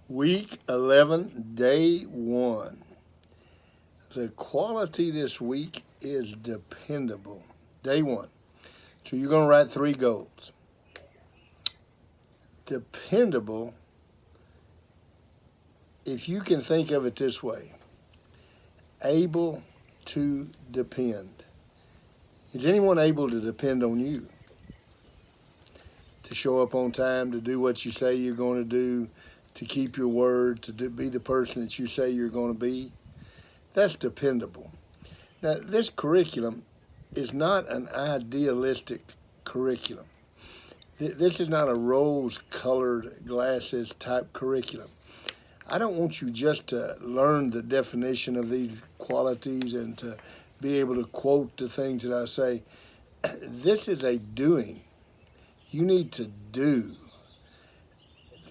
Week 11, day 1. The quality this week is dependable. Day 1. So you're going to write 3 goals. Dependable, if you can think of it this way, able to depend. Is anyone able to depend on you? To show up on time, to do what you say you're going to do, to keep your word, to be the person that you say you're going to be? That's dependable. Now, this curriculum is not an idealistic curriculum. This is not a rose-colored glasses type curriculum. I don't want you just to learn the definition of these qualities and to be able to quote the things that I say. This is a doing. You need to do.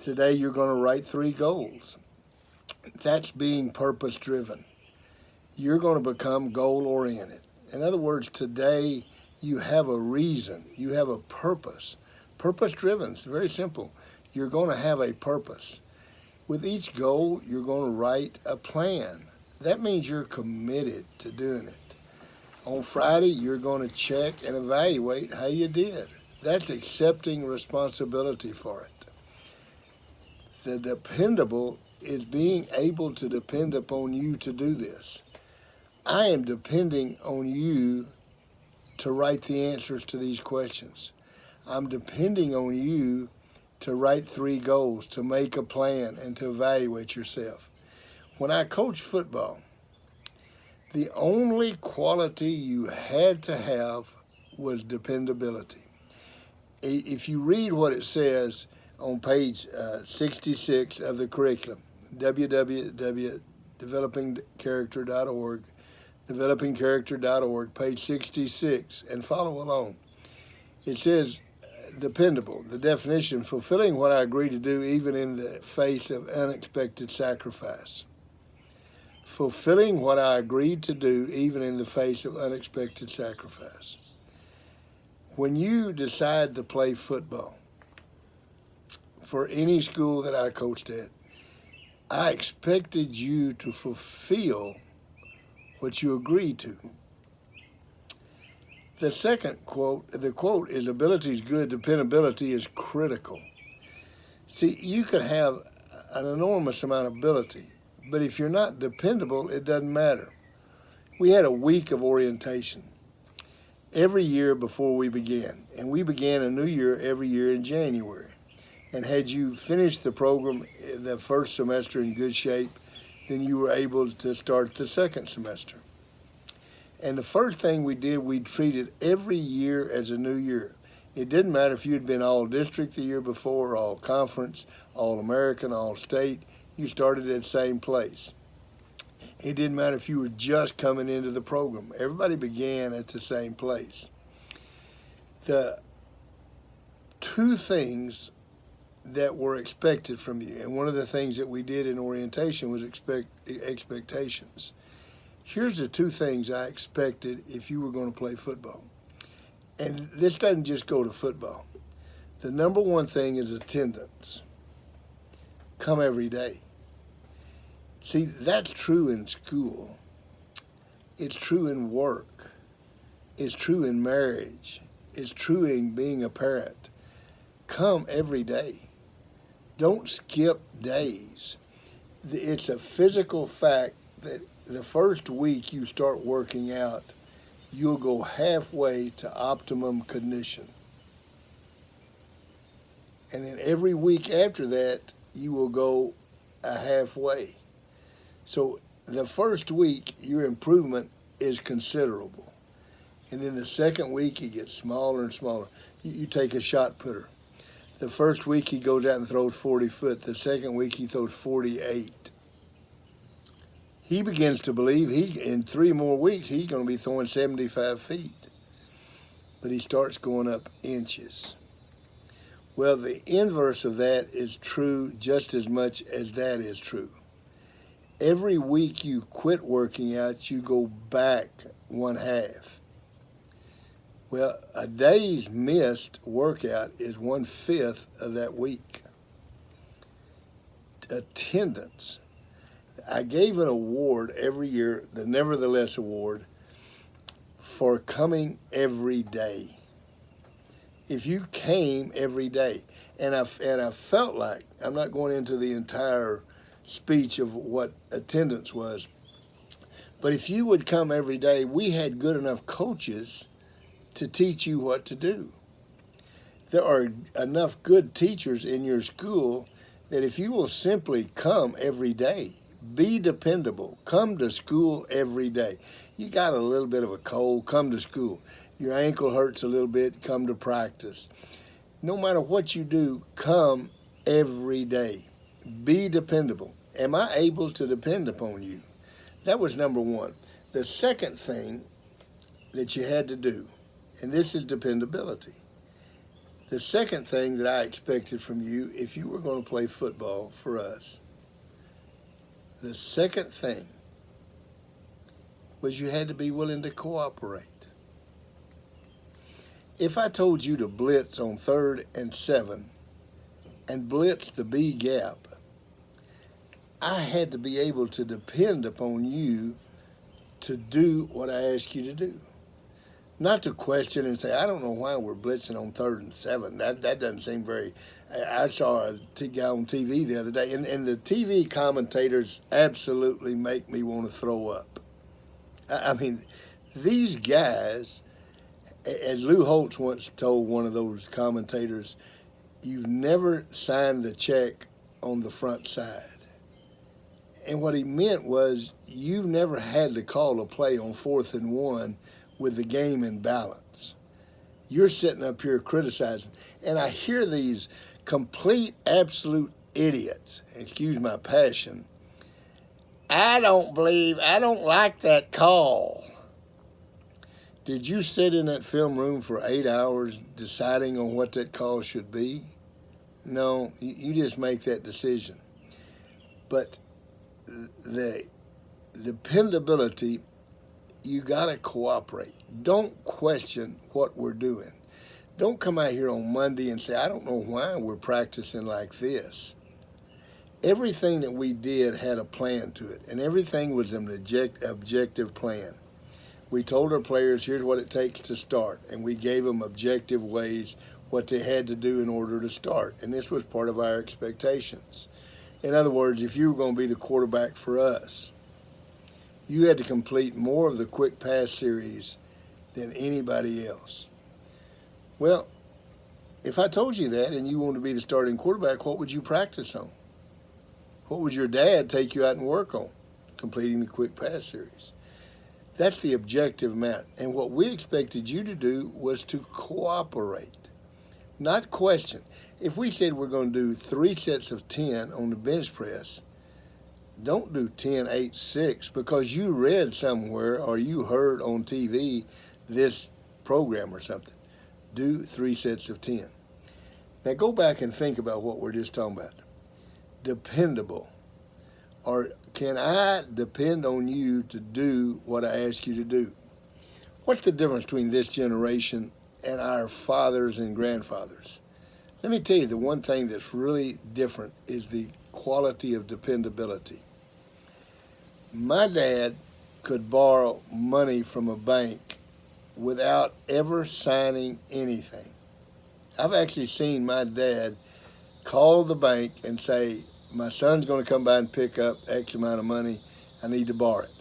Today you're going to write 3 goals. That's being purpose-driven. You're going to become goal-oriented. In other words, today you have a reason. You have a purpose. Purpose-driven. It's very simple. You're going to have a purpose. With each goal, you're going to write a plan. That means you're committed to doing it. On Friday, you're going to check and evaluate how you did. That's accepting responsibility for it. The dependable is being able to depend upon you to do this. I am depending on you to write the answers to these questions. I'm depending on you to write 3 goals, to make a plan, and to evaluate yourself. When I coached football, the only quality you had to have was dependability. If you read what it says on page 66 of the curriculum, www.developingcharacter.org, developingcharacter.org, page 66, and follow along. It says, dependable, the definition, fulfilling what I agree to do even in the face of unexpected sacrifice. Fulfilling what I agreed to do even in the face of unexpected sacrifice. When you decide to play football, for any school that I coached at, I expected you to fulfill what you agreed to. The second quote, the quote is, ability is good, dependability is critical. See, you could have an enormous amount of ability, but if you're not dependable, it doesn't matter. We had a week of orientation every year before we began, and we began a new year every year in January. And had you finished the program the first semester in good shape, then you were able to start the second semester. And the first thing we did, we treated every year as a new year. It didn't matter if you'd been all district the year before, all conference, all American, all state, you started at the same place. It didn't matter if you were just coming into the program. Everybody began at the same place. The 2 things that were expected from you, and one of the things that we did in orientation was expectations. Here's the 2 things I expected if you were going to play football. And this doesn't just go to football. The number 1 thing is attendance. Come every day. See, that's true in school. It's true in work. It's true in marriage. It's true in being a parent. Come every day. Don't skip days. It's a physical fact that the first week you start working out, you'll go halfway to optimum condition. And then every week after that, you will go a halfway. So the first week, your improvement is considerable. And then the second week, it gets smaller and smaller. You take a shot putter. The first week, he goes out and throws 40 foot. The second week, he throws 48. He begins to believe in 3 more weeks, he's going to be throwing 75 feet. But he starts going up inches. Well, the inverse of that is true just as much as that is true. Every week you quit working out, you go back 1/2. Well, a day's missed workout is 1/5 of that week. attendance. I gave an award every year, the Nevertheless Award, for coming every day. If you came every day, and I felt like, I'm not going into the entire speech of what attendance was, but if you would come every day, we had good enough coaches to teach you what to do. There are enough good teachers in your school that if you will simply come every day, be dependable, come to school every day. You got a little bit of a cold, come to school. Your ankle hurts a little bit, come to practice. No matter what you do, come every day. Be dependable. Am I able to depend upon you? That was number one. The second thing that you had to do, and this is dependability. The second thing that I expected from you, if you were going to play football for us, the second thing was you had to be willing to cooperate. If I told you to blitz on 3rd and 7 and blitz the B gap, I had to be able to depend upon you to do what I asked you to do. Not to question and say, I don't know why we're blitzing on 3rd and 7. That doesn't seem very... I saw a guy on TV the other day, and the TV commentators absolutely make me want to throw up. I mean, these guys, as Lou Holtz once told one of those commentators, you've never signed the check on the front side. And what he meant was you've never had to call a play on 4th and 1 with the game in balance. You're sitting up here criticizing. And I hear these complete, absolute idiots, excuse my passion, I don't like that call. Did you sit in that film room for 8 hours deciding on what that call should be? No, you just make that decision. But the dependability, you got to cooperate. Don't question what we're doing. Don't come out here on Monday and say, I don't know why we're practicing like this. Everything that we did had a plan to it, and everything was an objective plan. We told our players, here's what it takes to start, and we gave them objective ways what they had to do in order to start, and this was part of our expectations. In other words, if you were going to be the quarterback for us, you had to complete more of the quick pass series than anybody else. Well, if I told you that and you wanted to be the starting quarterback, what would you practice on? What would your dad take you out and work on? Completing the quick pass series. That's the objective amount. And what we expected you to do was to cooperate, not question. If we said we're going to do 3 sets of 10 on the bench press, don't do 10, 8, 6 because you read somewhere or you heard on TV this program or something. Do 3 sets of 10. Now go back and think about what we're just talking about. Dependable. Or can I depend on you to do what I ask you to do? What's the difference between this generation and our fathers and grandfathers? Let me tell you, the one thing that's really different is the quality of dependability. My dad could borrow money from a bank without ever signing anything. I've actually seen my dad call the bank and say, my son's going to come by and pick up X amount of money. I need to borrow it.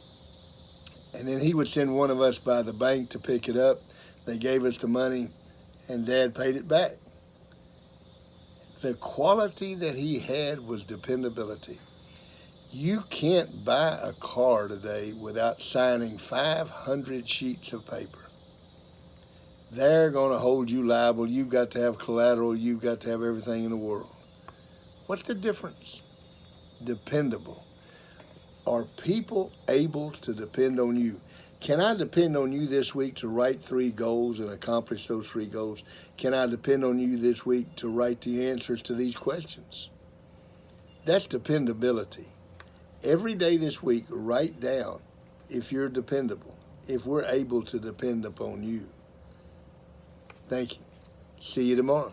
And then he would send one of us by the bank to pick it up. They gave us the money, and Dad paid it back. The quality that he had was dependability. You can't buy a car today without signing 500 sheets of paper. They're going to hold you liable. You've got to have collateral. You've got to have everything in the world. What's the difference? Dependable. Are people able to depend on you? Can I depend on you this week to write 3 goals and accomplish those 3 goals? Can I depend on you this week to write the answers to these questions? That's dependability. Every day this week, write down if you're dependable, if we're able to depend upon you. Thank you. See you tomorrow.